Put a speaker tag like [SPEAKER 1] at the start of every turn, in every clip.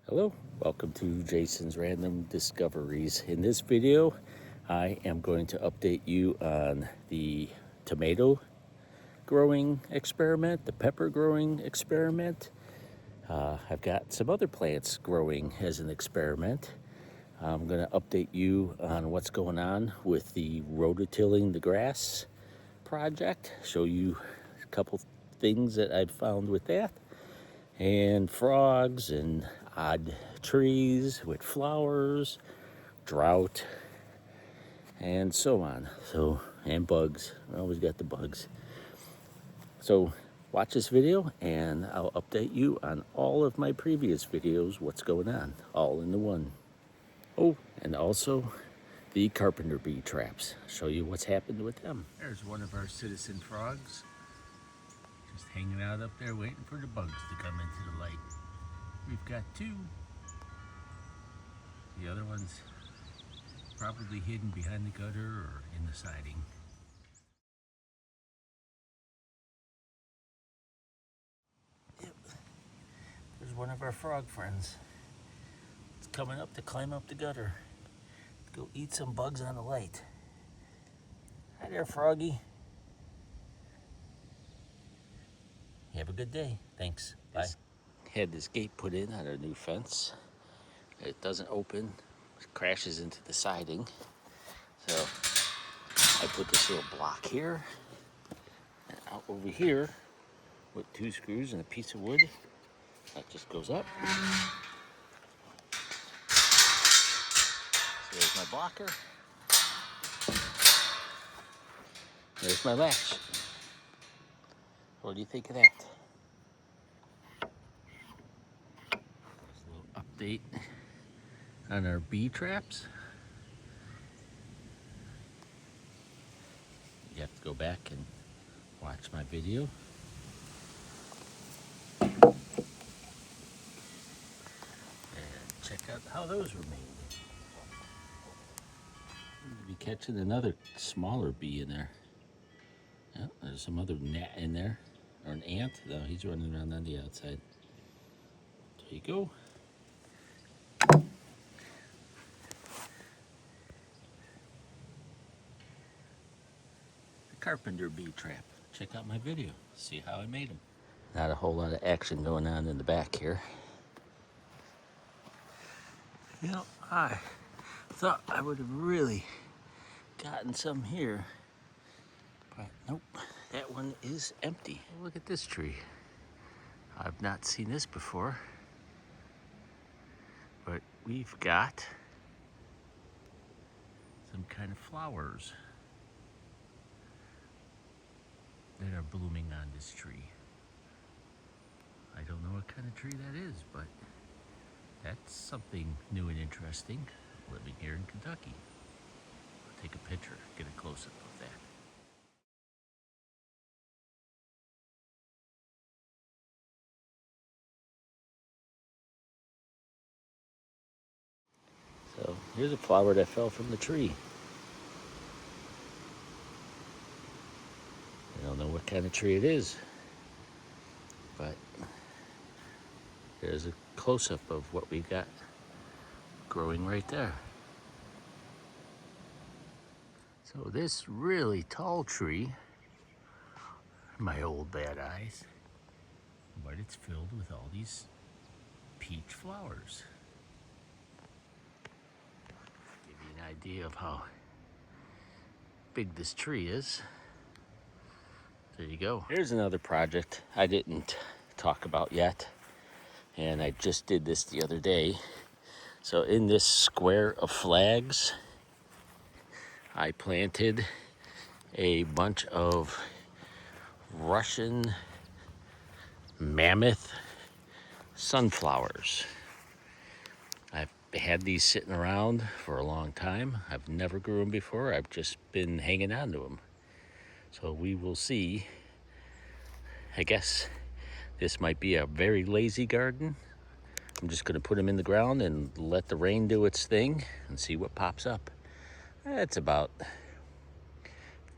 [SPEAKER 1] Hello, welcome to Jason's Random Discoveries. In this video, I am going to update you on the tomato growing experiment, the pepper growing experiment. I've got some other plants growing as an experiment. I'm going to update you on what's going on with the rototilling the grass project, show you a couple things that I've found with that, and frogs and odd trees with flowers, drought, and so on. And bugs. I always got the bugs. So watch this video and I'll update you on all of my previous videos, what's going on, all in the one. Oh, and also the carpenter bee traps. Show you what's happened with them. There's one of our citizen frogs, just hanging out up there waiting for the bugs to come into the light. We've got two. The other one's probably hidden behind the gutter or in the siding. Yep, there's one of our frog friends. It's coming up to climb up the gutter. Go eat some bugs on the light. Hi there, Froggy. Have a good day. Thanks. Bye. Had this gate put in on our new fence. It doesn't open. It crashes into the siding. So I put this little block here and out over here with 2 screws and a piece of wood. That just goes up. So there's my blocker. There's my latch. What do you think of that? Just a little update on our bee traps. You have to go back and watch my video. And check out how those were made. We'll be catching another smaller bee in there. Yeah, there's some other gnat in there. Or an ant. No, he's running around on the outside. There you go. The carpenter bee trap. Check out my video. See how I made them. Not a whole lot of action going on in the back here. You know, I thought I would have really gotten some here. But nope, that one is empty. Look at this tree. I've not seen this before. But we've got some kind of flowers that are blooming on this tree. I don't know what kind of tree that is, but that's something new and interesting living here in Kentucky. I'll take a picture, get a close-up of that. So here's a flower that fell from the tree. I don't know what kind of tree it is, but there's a close-up of what we got growing right there. So this really tall tree, my old bad eyes, but it's filled with all these peach flowers. Give you an idea of how big this tree is. There you go. Here's another project I didn't talk about yet, and I just did this the other day. So in this square of flags, I planted a bunch of Russian mammoth sunflowers. I've had these sitting around for a long time. I've never grew them before. I've just been hanging on to them. So we will see. I guess this might be a very lazy garden. I'm just gonna put them in the ground and let the rain do its thing and see what pops up. It's about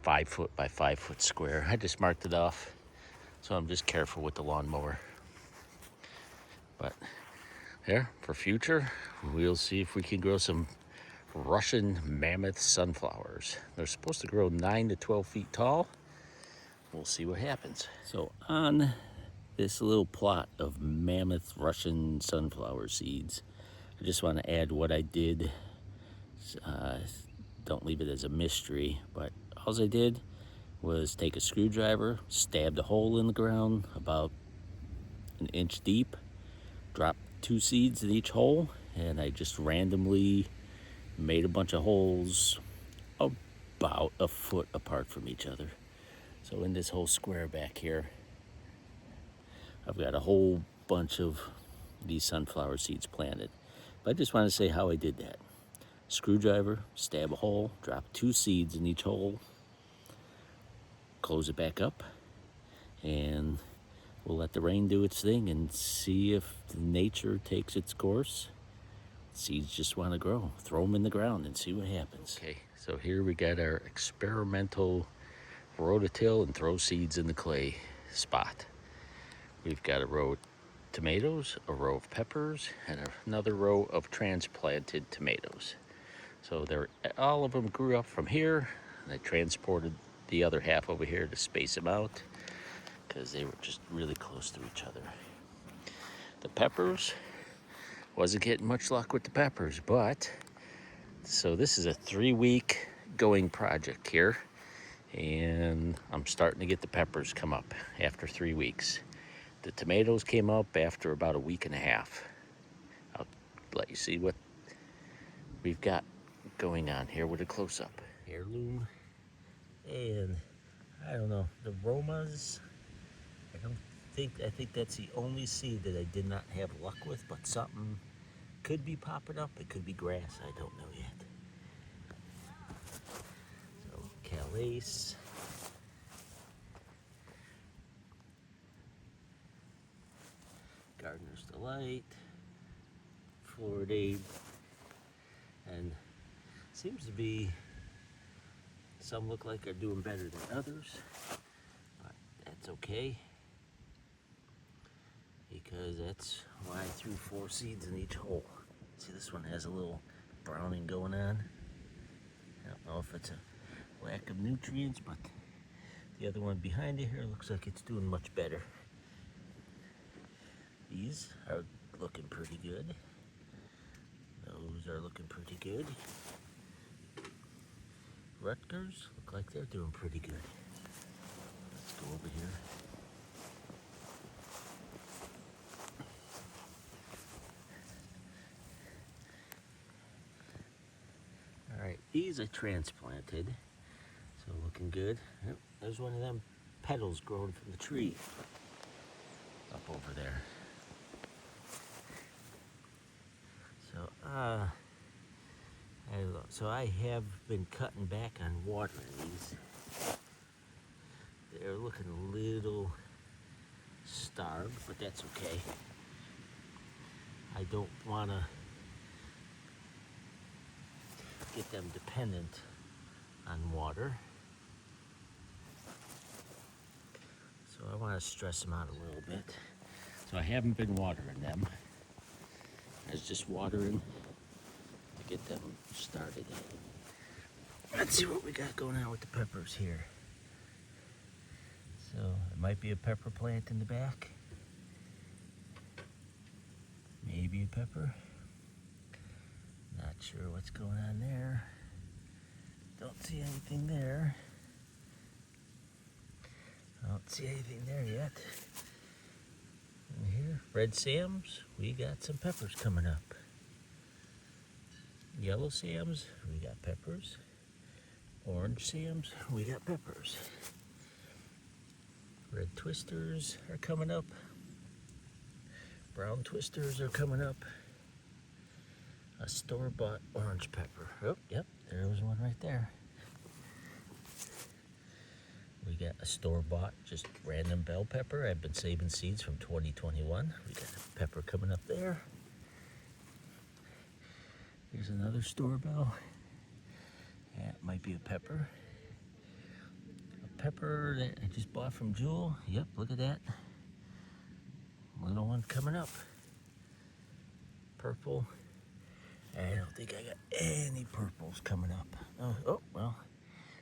[SPEAKER 1] 5 foot by 5 foot square. I just marked it off, so I'm just careful with the lawnmower. But yeah, for future, we'll see if we can grow some Russian mammoth sunflowers. They're supposed to grow 9 to 12 feet tall. We'll see what happens. So on this little plot of mammoth Russian sunflower seeds, I just want to add what I did. Don't leave it as a mystery, but all I did was take a screwdriver, stabbed a hole in the ground about an inch deep, dropped 2 seeds in each hole, and I just randomly made a bunch of holes about a foot apart from each other. So in this whole square back here, I've got a whole bunch of these sunflower seeds planted. But I just want to say how I did that. Screwdriver, stab a hole, drop 2 seeds in each hole, close it back up, and we'll let the rain do its thing and see if nature takes its course. Seeds just want to grow. Throw them in the ground and see what happens. Okay, so here we got our experimental rototill and throw seeds in the clay spot. We've got a row of tomatoes, a row of peppers, and another row of transplanted tomatoes. So all of them grew up from here, and I transported the other half over here to space them out because they were just really close to each other. The peppers, wasn't getting much luck with the peppers, but so this is a 3-week going project here, and I'm starting to get the peppers come up after 3 weeks. The tomatoes came up after about a week and a half. I'll let you see what we've got going on here with a close-up. Heirloom, and I don't know, the Romas, I think that's the only seed that I did not have luck with, but something could be popping up. It could be grass, I don't know yet. So Calais, Gardener's Delight, Floridade, and seems to be, some look like they're doing better than others, but that's okay, because that's why I threw 4 seeds in each hole. See, this one has a little browning going on. I don't know if it's a lack of nutrients, but the other one behind it here looks like it's doing much better. These are looking pretty good. Those are looking pretty good. Rutgers look like they're doing pretty good. Let's go over here. All right, these I transplanted, so looking good. Yep, there's one of them petals growing from the tree up over there. So I have been cutting back on watering these. They're looking a little starved, but that's okay. I don't want to get them dependent on water. So I want to stress them out a little bit. So I haven't been watering them. I was just watering to get them started. Let's see what we got going on with the peppers here. So it might be a pepper plant in the back. Maybe a pepper. Not sure what's going on there. Don't see anything there. I don't see anything there yet. And here, red Sam's, we got some peppers coming up. Yellow Sam's, we got peppers. Orange Sam's, we got peppers. Red Twisters are coming up. Brown Twisters are coming up. A store-bought orange pepper. Oh, yep, there was one right there. We got a store-bought, just random bell pepper. I've been saving seeds from 2021. We got a pepper coming up there. Here's another store bell. That might be a pepper. A pepper that I just bought from Jewel. Yep, look at that. Little one coming up. purple. I don't think I got any purples coming up. Oh, well,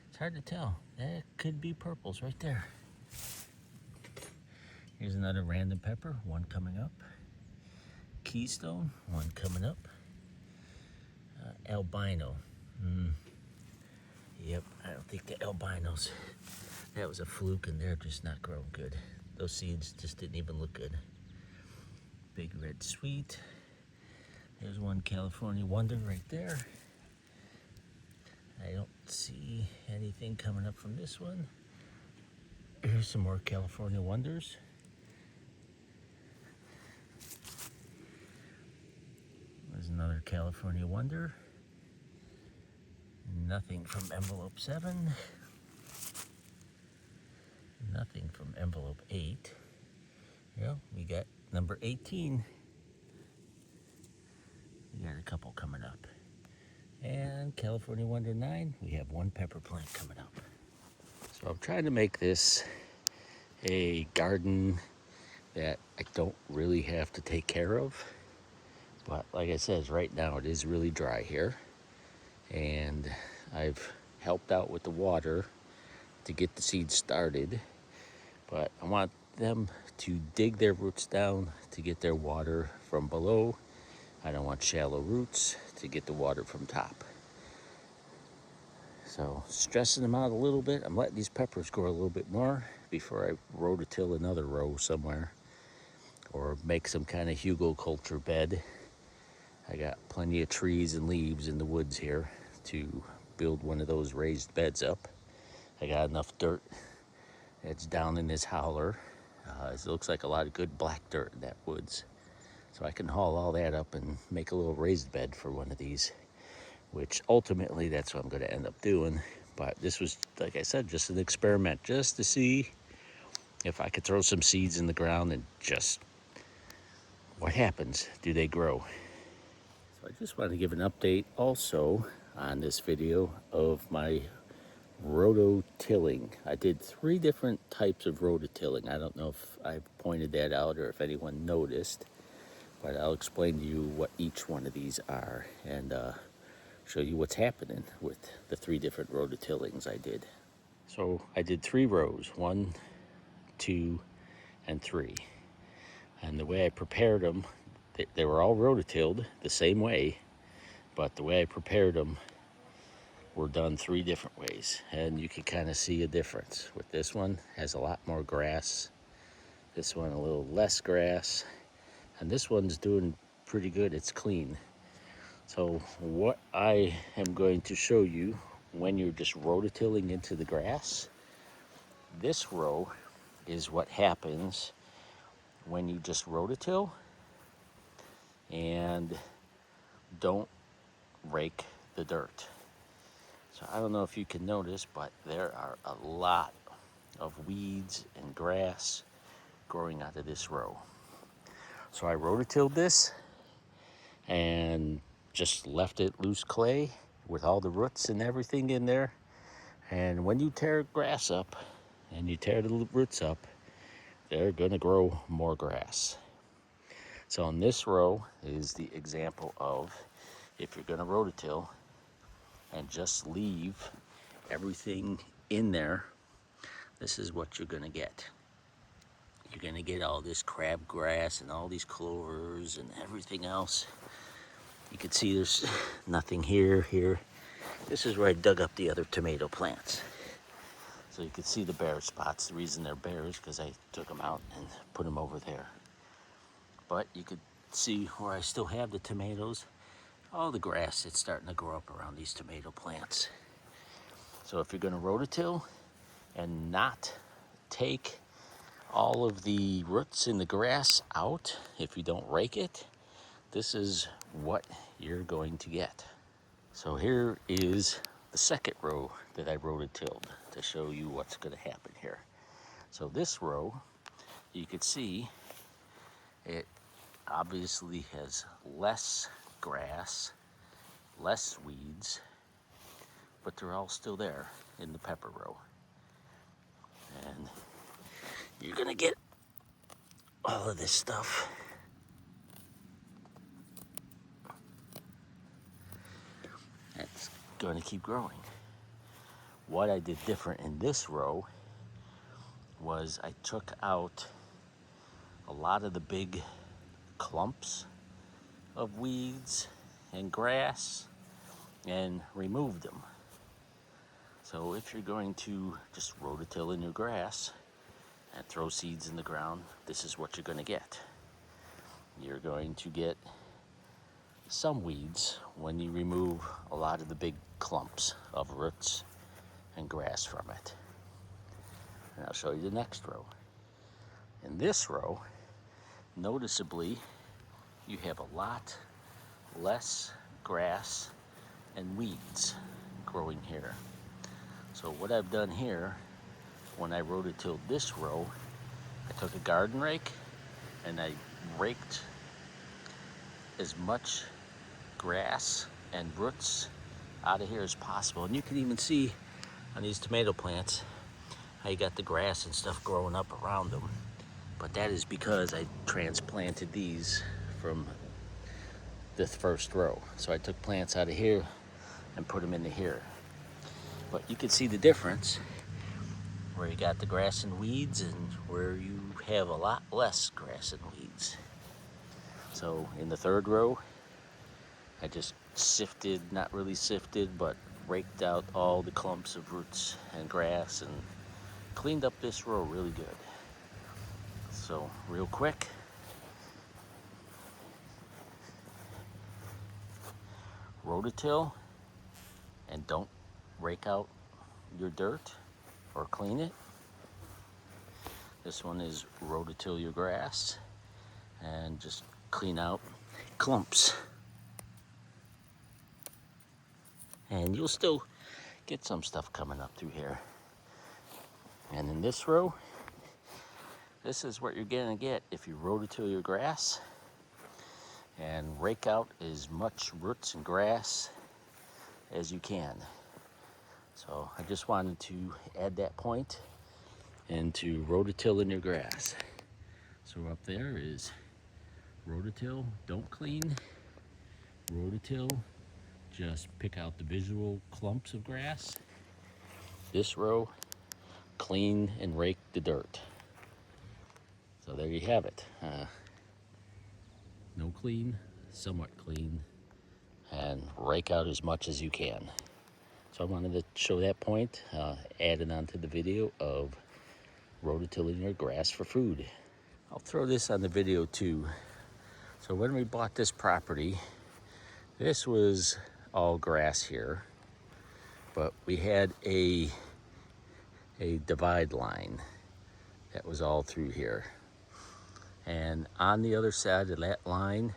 [SPEAKER 1] it's hard to tell. That could be purples right there. Here's another random pepper, one coming up. Keystone, one coming up. Albino. Yep, I don't think the albinos, that was a fluke and they're just not growing good. Those seeds just didn't even look good. Big red sweet. There's one California Wonder right there. I don't see anything coming up from this one. Here's some more California Wonders. There's another California Wonder. Nothing from envelope 7. Nothing from envelope 8. Yeah, we got number 18. We got a couple coming up. And California Wonder 9, we have one pepper plant coming up. So I'm trying to make this a garden that I don't really have to take care of. But like I said, right now it is really dry here. And I've helped out with the water to get the seeds started. But I want them to dig their roots down to get their water from below. I don't want shallow roots to get the water from top. So stressing them out a little bit. I'm letting these peppers grow a little bit more before I rototill another row somewhere or make some kind of hugelkultur bed. I got plenty of trees and leaves in the woods here to build one of those raised beds up. I got enough dirt that's down in this howler. It looks like a lot of good black dirt in that woods. So I can haul all that up and make a little raised bed for one of these, which ultimately that's what I'm going to end up doing. But this was, like I said, just an experiment, just to see if I could throw some seeds in the ground and just what happens. Do they grow? So I just wanted to give an update also on this video of my rototilling. I did 3 different types of rototilling. I don't know if I pointed that out or if anyone noticed, but I'll explain to you what each one of these are and show you what's happening with the 3 different rototillings I did. So I did 3 rows, 1, 2, and 3. And the way I prepared them, they were all rototilled the same way, but the way I prepared them were done 3 different ways. And you can kind of see a difference. With this one, has a lot more grass. This one a little less grass. And this one's doing pretty good, it's clean. So what I am going to show you when you're just rototilling into the grass, this row is what happens when you just rototill and don't rake the dirt. So I don't know if you can notice, but there are a lot of weeds and grass growing out of this row. So I rototilled this and just left it loose clay with all the roots and everything in there. And when you tear grass up and you tear the roots up, they're gonna grow more grass. So in this row is the example of if you're gonna rototill and just leave everything in there, this is what you're gonna get. You're gonna get all this crabgrass and all these clovers and everything else. You can see there's nothing here. This is where I dug up the other tomato plants. So you can see the bare spots. The reason they're bare is because I took them out and put them over there. But you could see where I still have the tomatoes. All the grass that's starting to grow up around these tomato plants. So if you're gonna rototill and not take all of the roots in the grass out, if you don't rake it, this is what you're going to get. So here is the second row that I rototilled to show you what's going to happen here. So this row, you can see it obviously has less grass, less weeds, but they're all still there in the pepper row. And you're going to get all of this stuff going to keep growing. What I did different in this row was I took out a lot of the big clumps of weeds and grass and removed them. So if you're going to just rototill in your grass and throw seeds in the ground, this is what you're going to get. You're going to get some weeds when you remove a lot of the big clumps of roots and grass from it. And I'll show you the next row. In this row, noticeably, you have a lot less grass and weeds growing here. So what I've done here, when I rototilled this row, I took a garden rake and I raked as much grass and roots out of here as possible. And you can even see on these tomato plants how you got the grass and stuff growing up around them. But that is because I transplanted these from the first row. So I took plants out of here and put them into here. But you can see the difference where you got the grass and weeds and where you have a lot less grass and weeds. So in the third row, I just sifted, not really sifted, but raked out all the clumps of roots and grass and cleaned up this row really good. So real quick, rototill, and don't rake out your dirt or clean it. This one is rototill your grass and just clean out clumps. And you'll still get some stuff coming up through here. And in this row, this is what you're gonna get if you rototill your grass and rake out as much roots and grass as you can. So I just wanted to add that point and to rototill in your grass. So up there is rototill, don't clean. Rototill, just pick out the visual clumps of grass. This row, clean and rake the dirt. So there you have it. No clean, somewhat clean, and rake out as much as you can. So I wanted to show that point, added onto the video of rototilling your grass for food. I'll throw this on the video too. So when we bought this property, this was all grass here, but we had a divide line that was all through here. And on the other side of that line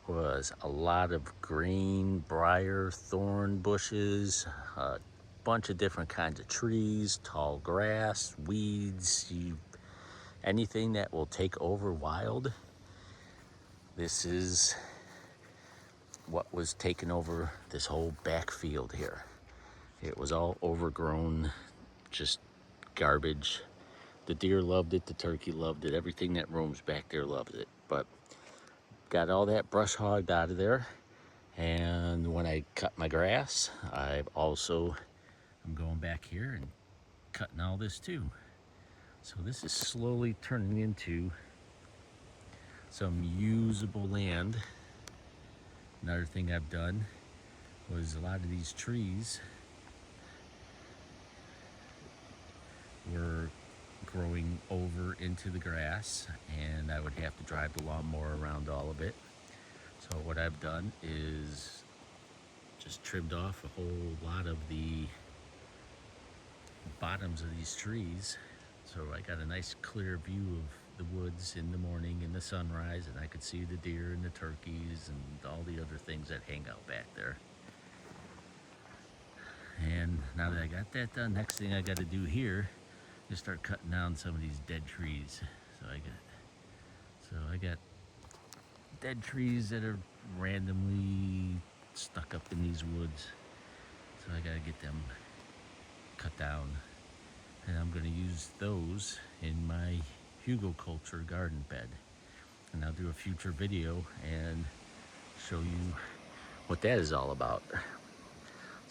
[SPEAKER 1] was a lot of green briar thorn bushes, a bunch of different kinds of trees, tall grass, weeds, anything that will take over wild. This is what was taking over this whole backfield here. It was all overgrown, just garbage. The deer loved it, the turkey loved it, everything that roams back there loves it. But got all that brush hogged out of there. And when I cut my grass, I'm going back here and cutting all this too. So this is slowly turning into some usable land. Another thing I've done was a lot of these trees were growing over into the grass, and I would have to drive the lawnmower around all of it. So what I've done is just trimmed off a whole lot of the bottoms of these trees. So I got a nice clear view of the woods in the morning in the sunrise, and I could see the deer and the turkeys and all the other things that hang out back there. And now that I got that done, next thing I got to do here is start cutting down some of these dead trees. So I got dead trees that are randomly stuck up in these woods. So I got to get them cut down. And I'm going to use those in my hugelkultur garden bed. And I'll do a future video and show you what that is all about.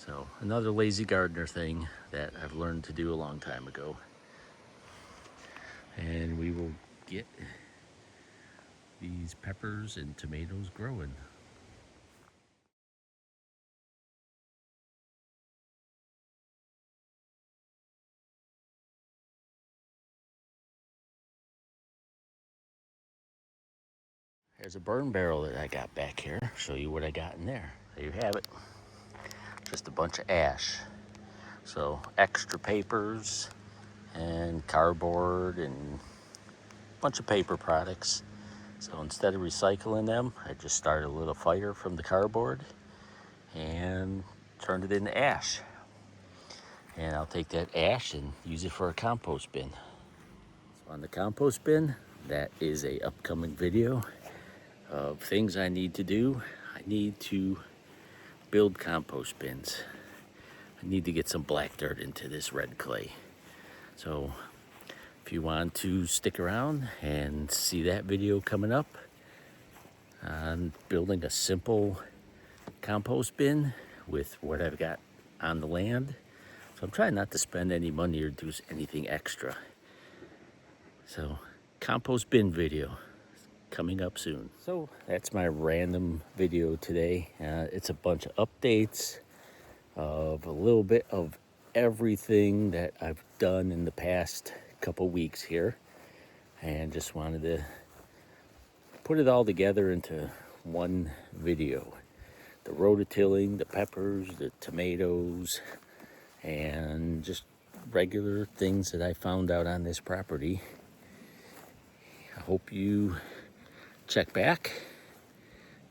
[SPEAKER 1] So another lazy gardener thing that I've learned to do a long time ago. And we will get these peppers and tomatoes growing. There's a burn barrel that I got back here. I'll show you what I got in there. There you have it. Just a bunch of ash. So extra papers and cardboard and a bunch of paper products. So instead of recycling them, I just started a little fire from the cardboard and turned it into ash. And I'll take that ash and use it for a compost bin. So on the compost bin, that is a upcoming video of things I need to do. I need to build compost bins. I need to get some black dirt into this red clay. So if you want to stick around and see that video coming up on building a simple compost bin with what I've got on the land. So I'm trying not to spend any money or do anything extra. So compost bin video coming up soon. So that's my random video today. It's a bunch of updates of a little bit of everything that I've done in the past couple weeks here, and just wanted to put it all together into one video. The rototilling, the peppers, the tomatoes, and just regular things that I found out on this property. I hope you check back.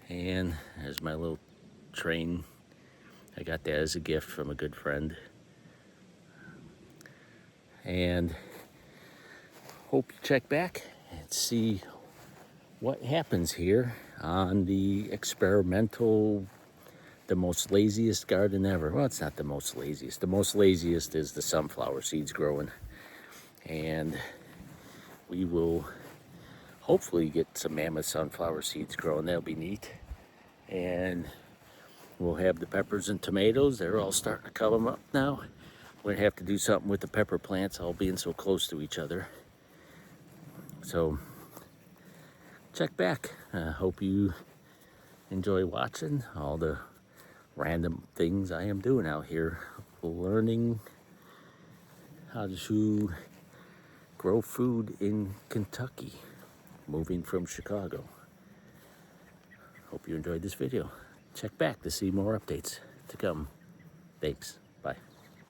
[SPEAKER 1] And there's my little train. I got that as a gift from a good friend. And hope you check back and see what happens here on the experimental, the most laziest garden ever. Well, it's not the most laziest. The most laziest is the sunflower seeds growing. And we will hopefully get some mammoth sunflower seeds growing. That'll be neat. And we'll have the peppers and tomatoes. They're all starting to come up now. We're gonna have to do something with the pepper plants all being so close to each other. So check back. Hope you enjoy watching all the random things I am doing out here, learning how to grow food in Kentucky, moving from Chicago. Hope you enjoyed this video. Check back to see more updates to come. Thanks.